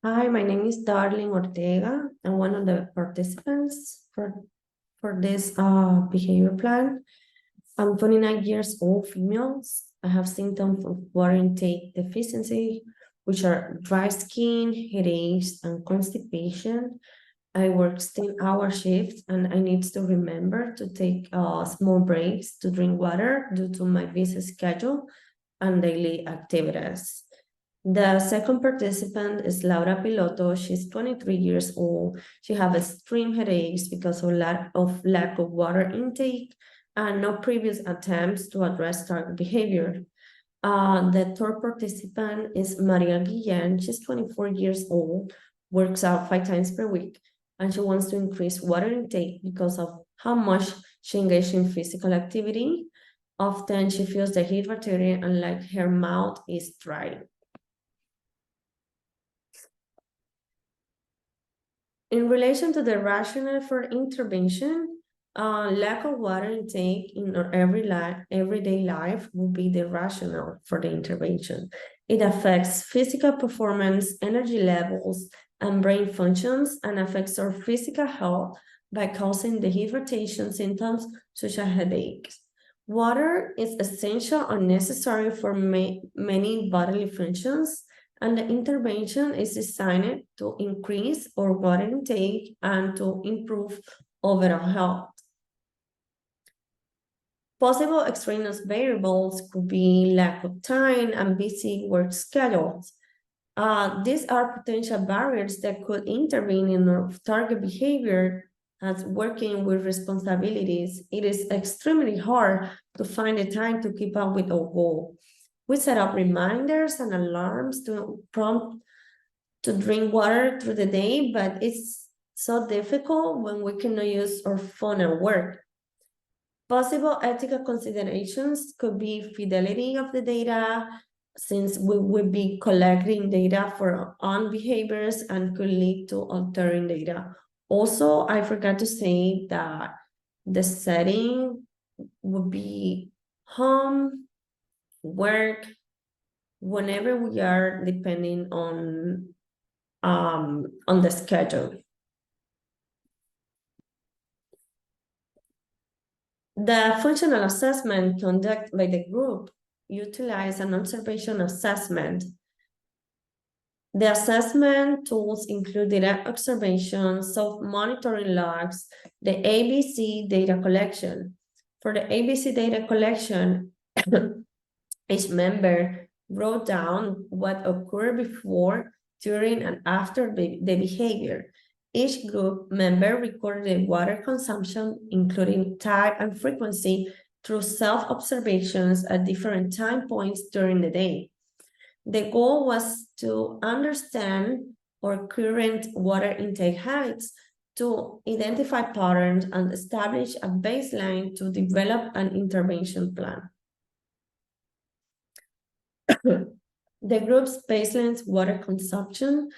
Hi, my name is Darling Ortega. I'm one of the participants for this behavior plan. I'm 29 years old, females. I have symptoms of water intake deficiency, which are dry skin, headaches, and constipation. I work 10-hour shifts and I need to remember to take small breaks to drink water due to my busy schedule and daily activities. The second participant is Laura Piloto. She's 23 years old. She has extreme headaches because of lack of water intake and no previous attempts to address target behavior. The third participant is Maria Guillen. She's 24 years old, works out 5 times per week, and she wants to increase water intake because of how much she engages in physical activity. Often she feels dehydrated and like her mouth is dry. In relation to the rationale for intervention, lack of water intake in our everyday life will be the rationale for the intervention. It affects physical performance, energy levels, and brain functions, and affects our physical health by causing dehydration symptoms such as headaches. Water is essential and necessary for many bodily functions, and the intervention is designed to increase our water intake and to improve overall health. Possible extraneous variables could be lack of time and busy work schedules. These are potential barriers that could intervene in our target behavior as working with responsibilities. It is extremely hard to find the time to keep up with our goal. We set up reminders and alarms to prompt to drink water through the day, but it's so difficult when we cannot use our phone at work. Possible ethical considerations could be fidelity of the data, since we would be collecting data for our own behaviors and could lead to altering data. Also, I forgot to say that the setting would be home, work, whenever we are depending on the schedule. The functional assessment conducted by the group utilized an observation assessment. The assessment tools include data observation, self-monitoring logs, the ABC data collection. For the ABC data collection, each member wrote down what occurred before, during, and after the behavior. Each group member recorded water consumption, including type and frequency, through self-observations at different time points during the day. The goal was to understand our current water intake habits, to identify patterns and establish a baseline to develop an intervention plan. The group's baseline water consumption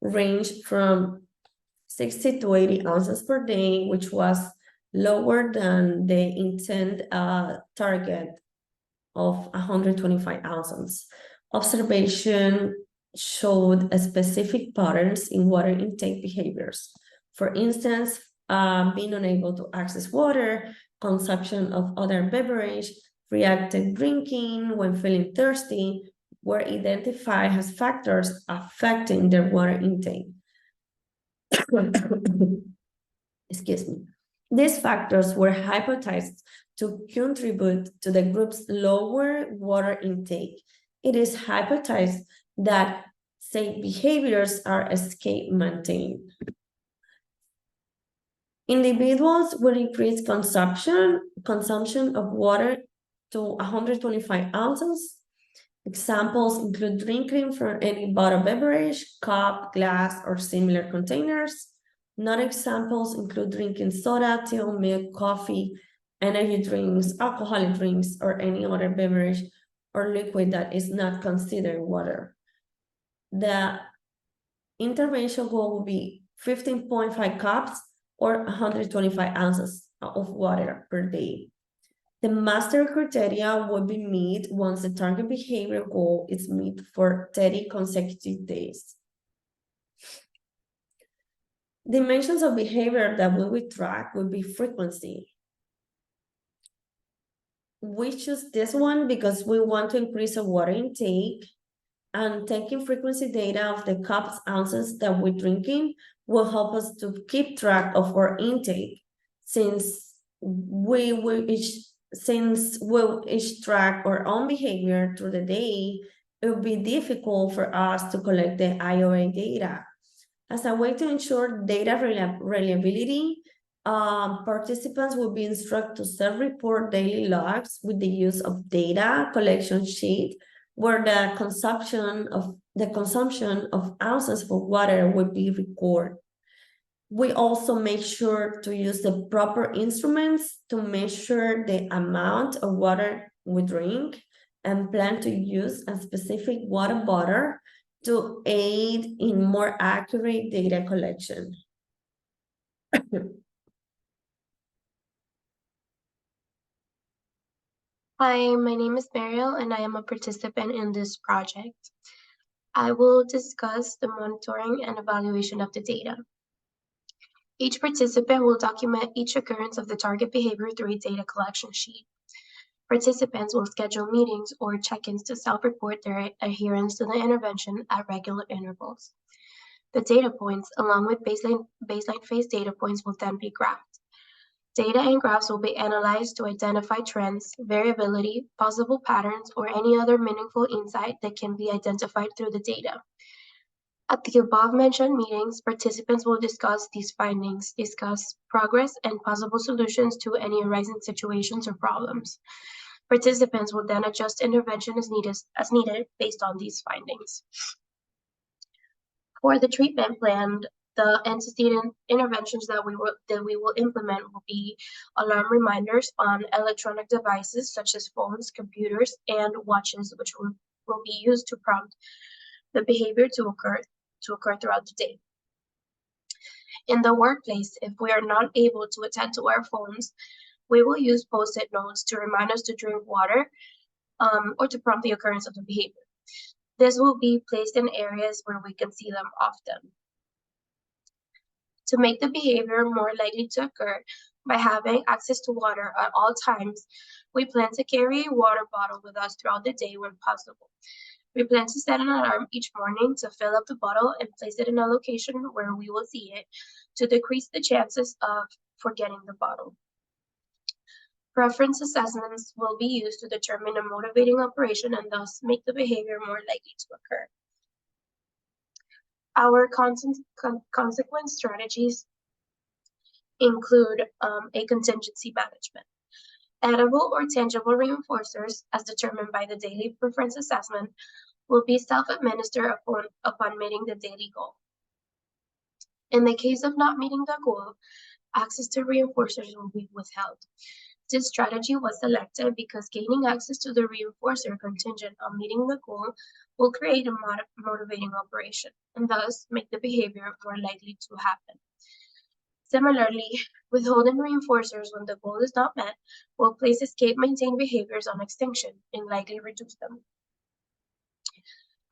ranged from 60 to 80 ounces per day, which was lower than the intent target of 125 ounces. Observation showed specific patterns in water intake behaviors. For instance, being unable to access water, consumption of other beverage, reactive drinking when feeling thirsty were identified as factors affecting their water intake. Excuse me. These factors were hypothesized to contribute to the group's lower water intake. It is hypothesized that safe behaviors are escape maintained. Individuals will increase consumption of water to 125 ounces. Examples include drinking from any bottled beverage, cup, glass, or similar containers. Non-examples include drinking soda, tea, milk, coffee, energy drinks, alcoholic drinks, or any other beverage or liquid that is not considered water. The intervention goal will be 15.5 cups or 125 ounces of water per day. The master criteria will be met once the target behavior goal is met for 30 consecutive days. Dimensions of behavior that we will track would be frequency. We choose this one because we want to increase our water intake, and taking frequency data of the cups, ounces that we're drinking will help us to keep track of our intake, since we'll each track our own behavior through the day. It will be difficult for us to collect the IOA data. As a way to ensure data reliability, participants will be instructed to self-report daily logs with the use of data collection sheet, where the consumption of ounces of water will be recorded. We also make sure to use the proper instruments to measure the amount of water we drink, and plan to use a specific water bottle to aid in more accurate data collection. Hi, my name is Mariel and I am a participant in this project. I will discuss the monitoring and evaluation of the data. Each participant will document each occurrence of the target behavior through a data collection sheet. Participants will schedule meetings or check-ins to self-report their adherence to the intervention at regular intervals. The data points, along with baseline phase data points, will then be graphed. Data and graphs will be analyzed to identify trends, variability, possible patterns, or any other meaningful insight that can be identified through the data. At the above-mentioned meetings, participants will discuss these findings, discuss progress, and possible solutions to any arising situations or problems. Participants will then adjust intervention as needed based on these findings. For the treatment plan, the antecedent interventions that we will implement will be alarm reminders on electronic devices such as phones, computers, and watches, which will be used to prompt the behavior to occur throughout the day. In the workplace, if we are not able to attend to our phones, we will use post-it notes to remind us to drink water, or to prompt the occurrence of the behavior. This will be placed in areas where we can see them often. To make the behavior more likely to occur by having access to water at all times, we plan to carry a water bottle with us throughout the day when possible. We plan to set an alarm each morning to fill up the bottle and place it in a location where we will see it, to decrease the chances of forgetting the bottle. Preference assessments will be used to determine a motivating operation and thus make the behavior more likely to occur. Our consequence strategies include a contingency management. Edible or tangible reinforcers, as determined by the daily preference assessment, will be self-administered upon meeting the daily goal. In the case of not meeting the goal, access to reinforcers will be withheld. This strategy was selected because gaining access to the reinforcer contingent on meeting the goal will create a motivating operation and thus make the behavior more likely to happen. Similarly, withholding reinforcers when the goal is not met will place escape-maintain behaviors on extinction and likely reduce them.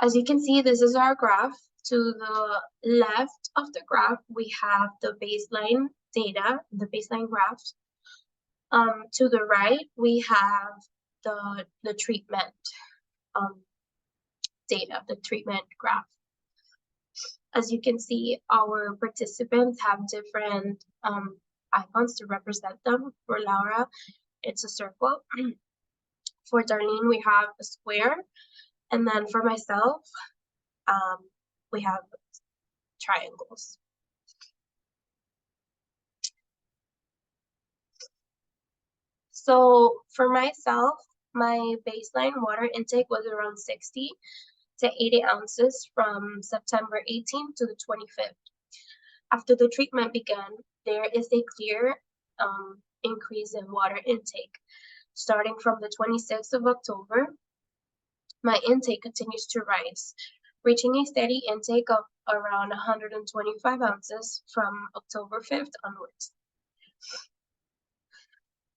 As you can see, this is our graph. To the left of the graph, we have the baseline data, the baseline graphs. To the right, we have the treatment data, the treatment graph. As you can see, our participants have different icons to represent them. For Laura, it's a circle. For Darlene, we have a square. And then for myself, we have triangles. So for myself, my baseline water intake was around 60 to 80 ounces from September 18th to the 25th. After the treatment began, there is a clear increase in water intake. Starting from the 26th of October, my intake continues to rise, reaching a steady intake of around 125 ounces from October 5th onwards.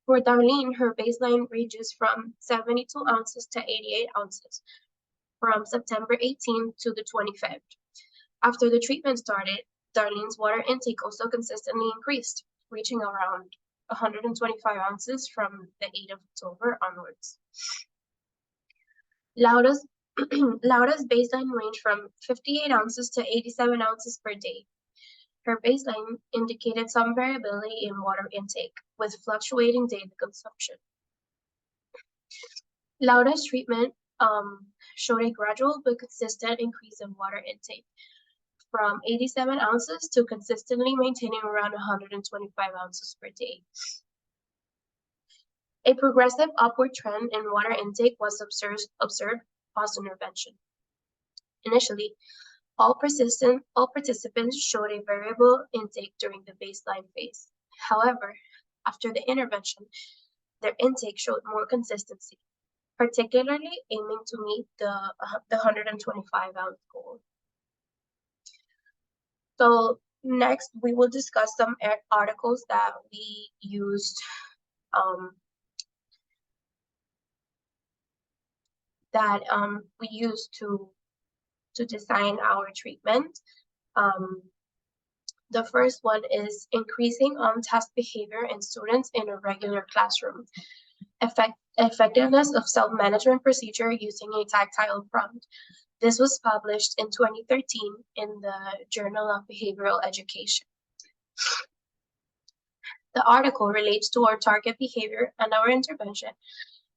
For Darlene, her baseline ranges from 72 ounces to 88 ounces from September 18th to the 25th. After the treatment started, Darlene's water intake also consistently increased, reaching around 125 ounces from the 8th of October onwards. Laura's Laura's baseline ranged from 58 ounces to 87 ounces per day. Her baseline indicated some variability in water intake, with fluctuating daily consumption. Laura's treatment showed a gradual but consistent increase in water intake, from 87 ounces to consistently maintaining around 125 ounces per day. A progressive upward trend in water intake was observed post-intervention. Initially, all participants showed a variable intake during the baseline phase. However, after the intervention, their intake showed more consistency, particularly aiming to meet the 125-ounce goal. So next, we will discuss some articles that we used to design our treatment. The first one is increasing on-task behavior in students in a regular classroom. Effectiveness of self-management procedure using a tactile prompt. This was published in 2013 in the Journal of Behavioral Education. The article relates to our target behavior and our intervention,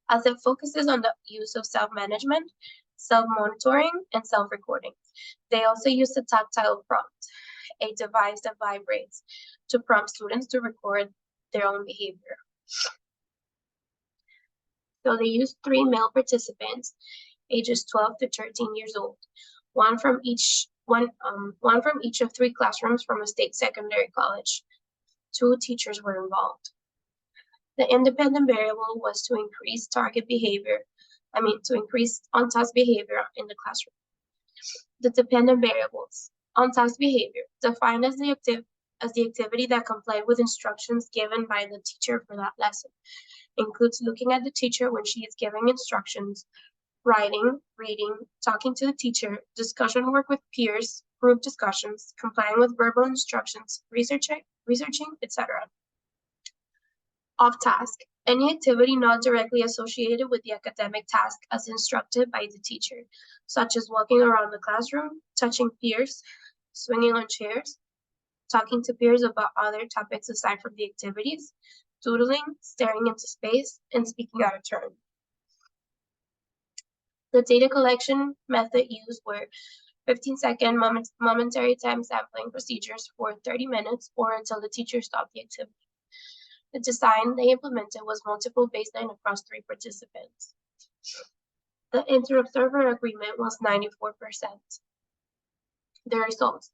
as it focuses on the use of self-management, self-monitoring, and self-recording. They also use the tactile prompt, a device that vibrates, to prompt students to record their own behavior. So they used 3 male participants, ages 12 to 13 years old, one from each of 3 classrooms from a state secondary college. 2 teachers were involved. The independent variable was to increase on-task behavior in the classroom. The dependent variables, on-task behavior, defined as the activity that complied with instructions given by the teacher for that lesson, includes looking at the teacher when she is giving instructions, writing, reading, talking to the teacher, discussion work with peers, group discussions, complying with verbal instructions, researching, etc. Off-task, any activity not directly associated with the academic task as instructed by the teacher, such as walking around the classroom, touching peers, swinging on chairs, talking to peers about other topics aside from the activities, doodling, staring into space, and speaking out of turn. The data collection method used were 15-second momentary time sampling procedures for 30 minutes or until the teacher stopped the activity. The design they implemented was multiple baseline across 3 participants. The inter-observer agreement was 94%. The results.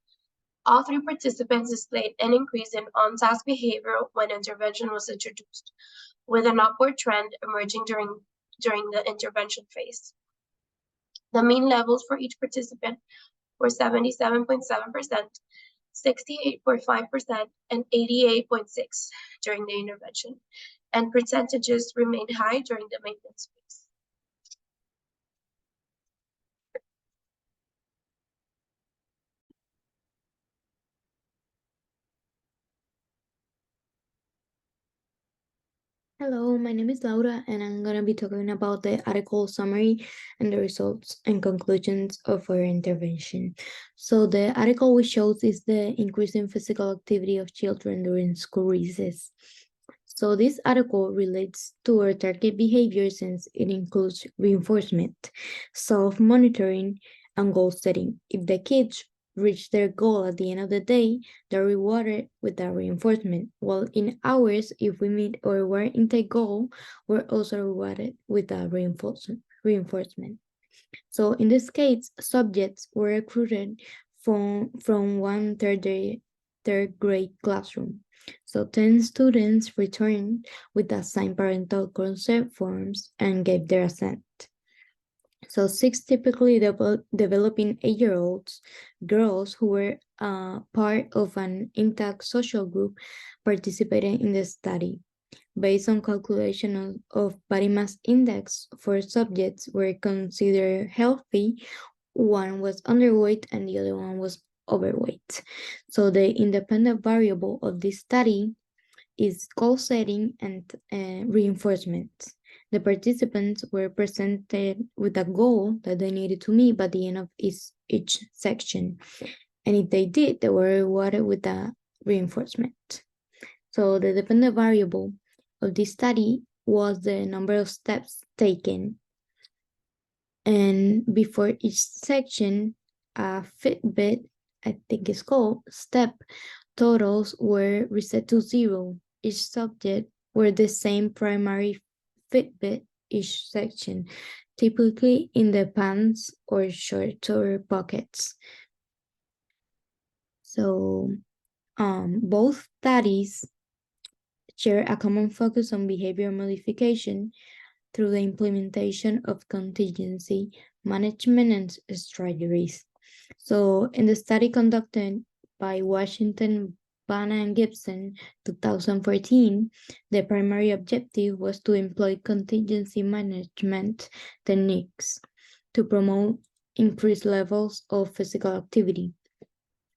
All 3 participants displayed an increase in on-task behavior when intervention was introduced, with an upward trend emerging during the intervention phase. The mean levels for each participant were 77.7%, 68.5%, and 88.6% during the intervention, and percentages remained high during the maintenance phase. Hello, my name is Laura, and I'm going to be talking about the article summary and the results and conclusions of our intervention. So the article we shows is the increase in physical activity of children during school recess. So this article relates to our target behavior since it includes reinforcement, self-monitoring, and goal setting. If the kids reach their goal at the end of the day, they're rewarded with that reinforcement. While in ours, if we meet our water intake goal, we're also rewarded with that reinforcement. So in this case, subjects were recruited from one third grade classroom. So 10 students returned with assigned parental consent forms and gave their assent. So 6 typically developing 8-year-olds, girls who were part of an intact social group participated in the study. Based on calculation of body mass index for subjects were considered healthy, one was underweight and the other one was overweight. So the independent variable of this study is goal setting and reinforcement. The participants were presented with a goal that they needed to meet by the end of each section. And if they did, they were rewarded with a reinforcement. So the dependent variable of this study was the number of steps taken. And before each section, a Fitbit, I think it's called, step totals were reset to 0. Each subject were the same primary Fitbit each section, typically in the pants or shorter pockets. So both studies share a common focus on behavior modification through the implementation of contingency management and strategies. So in the study conducted by Washington, Bana, and Gibson, 2014, the primary objective was to employ contingency management techniques to promote increased levels of physical activity.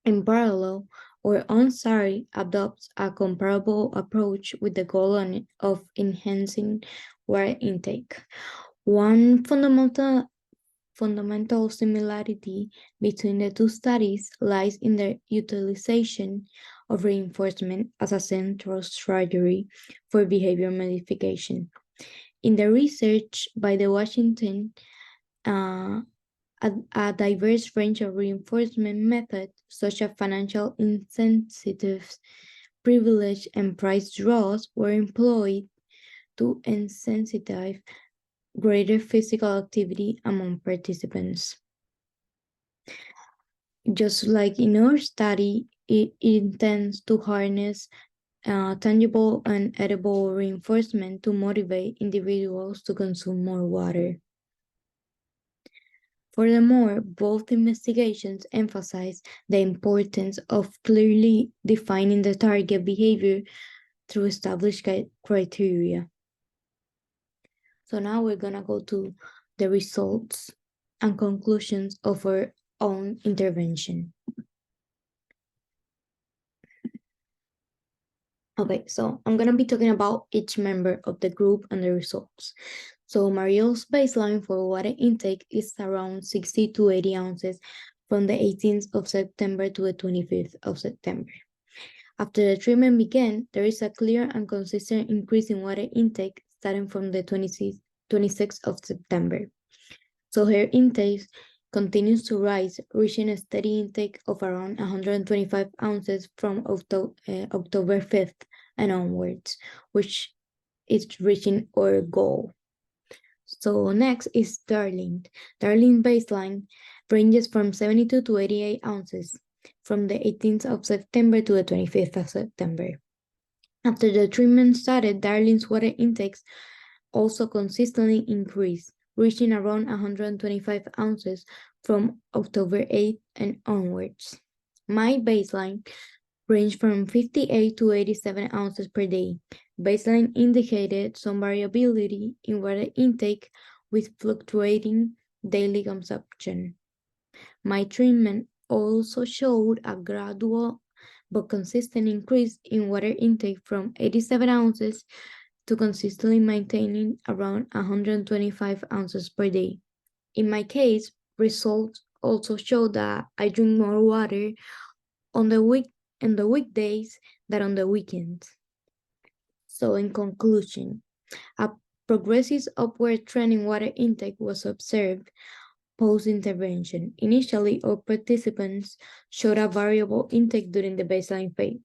In parallel, or OnSARI adopts a comparable approach with the goal of enhancing water intake. One fundamental similarity between the two studies lies in their utilization of reinforcement as a central strategy for behavior modification. In the research by the Washington, a diverse range of reinforcement methods, such as financial incentives, privilege, and price draws, were employed to incentivize greater physical activity among participants. Just like in our study, it intends to harness tangible and edible reinforcement to motivate individuals to consume more water. Furthermore, both investigations emphasize the importance of clearly defining the target behavior through established criteria. So now we're gonna go to the results and conclusions of our own intervention. Okay, so I'm gonna be talking about each member of the group and the results. So Mariel's baseline for water intake is around 60 to 80 ounces from the 18th of September to the 25th of September. After the treatment began, there is a clear and consistent increase in water intake starting from the 26th of September. So her intake continues to rise, reaching a steady intake of around 125 ounces from October 5th and onwards, which is reaching our goal. So next is Darling. Darling baseline ranges from 72 to 88 ounces from the 18th of September to the 25th of September. After the treatment started, Darling's water intakes also consistently increased, reaching around 125 ounces from October 8th and onwards. My baseline ranged from 58 to 87 ounces per day. Baseline indicated some variability in water intake with fluctuating daily consumption. My treatment also showed a gradual but consistent increase in water intake from 87 ounces to consistently maintaining around 125 ounces per day. In my case, results also show that I drink more water on the weekdays than on the weekends. So in conclusion, a progressive upward trend in water intake was observed post-intervention. Initially, all participants showed a variable intake during the baseline phase.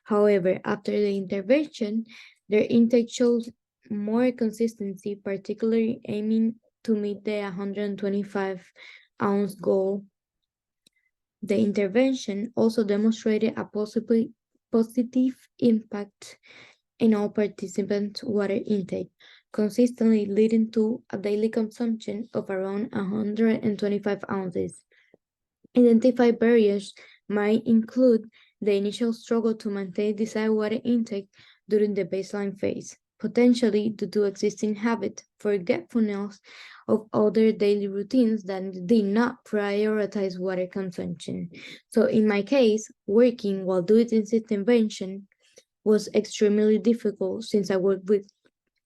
However, after the intervention, their intake shows more consistency, particularly aiming to meet the 125-ounce goal. The intervention also demonstrated a positive impact in all participants' water intake, consistently leading to a daily consumption of around 125 ounces. Identified barriers might include the initial struggle to maintain desired water intake during the baseline phase, potentially due to existing habit, forgetfulness of other daily routines that did not prioritize water consumption. So in my case, working while doing this intervention was extremely difficult since I work with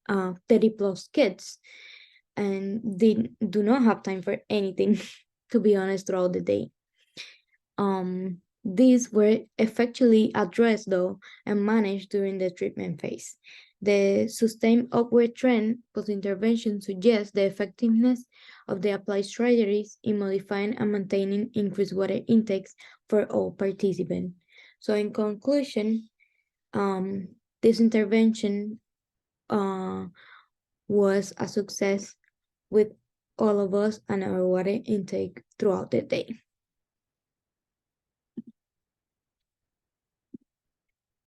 30 plus kids and they do not have time for anything, to be honest, throughout the day. These were effectively addressed though and managed during the treatment phase. The sustained upward trend post-intervention suggests the effectiveness of the applied strategies in modifying and maintaining increased water intakes for all participants. So in conclusion, this intervention was a success with all of us and our water intake throughout the day.